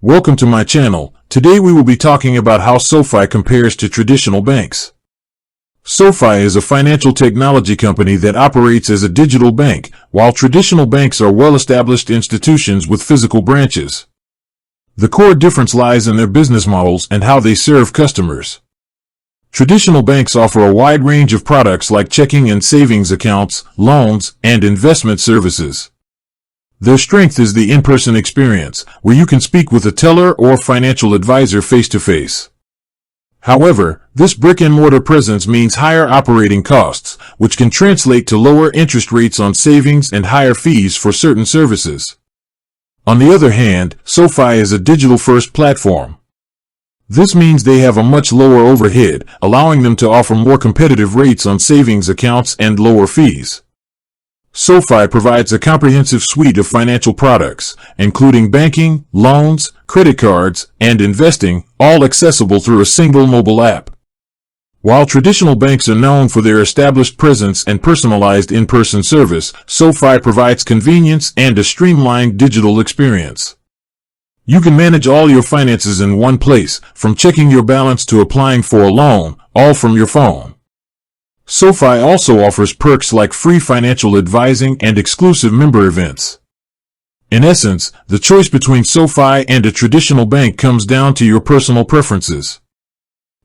Welcome to my channel. Today we will be talking about how SoFi compares to traditional banks. SoFi is a financial technology company that operates as a digital bank, while traditional banks are well-established institutions with physical branches. The core difference lies in their business models and how they serve customers. Traditional banks offer a wide range of products like checking and savings accounts, loans, and investment services. Their strength is the in-person experience, where you can speak with a teller or financial advisor face-to-face. However, this brick-and-mortar presence means higher operating costs, which can translate to lower interest rates on savings and higher fees for certain services. On the other hand, SoFi is a digital-first platform. This means they have a much lower overhead, allowing them to offer more competitive rates on savings accounts and lower fees. SoFi provides a comprehensive suite of financial products, including banking, loans, credit cards, and investing, all accessible through a single mobile app. While traditional banks are known for their established presence and personalized in-person service, SoFi provides convenience and a streamlined digital experience. You can manage all your finances in one place, from checking your balance to applying for a loan, all from your phone. SoFi also offers perks like free financial advising and exclusive member events. In essence, the choice between SoFi and a traditional bank comes down to your personal preferences.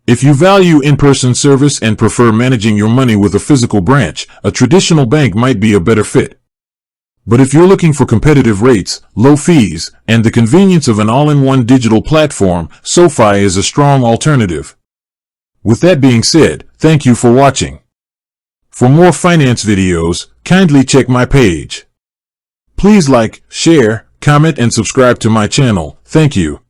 If you value in-person service and prefer managing your money with a physical branch, a traditional bank might be a better fit. But if you're looking for competitive rates, low fees, and the convenience of an all-in-one digital platform, SoFi is a strong alternative. With that being said, thank you for watching. For more finance videos, kindly check my page. Please like, share, comment, and subscribe to my channel. Thank you.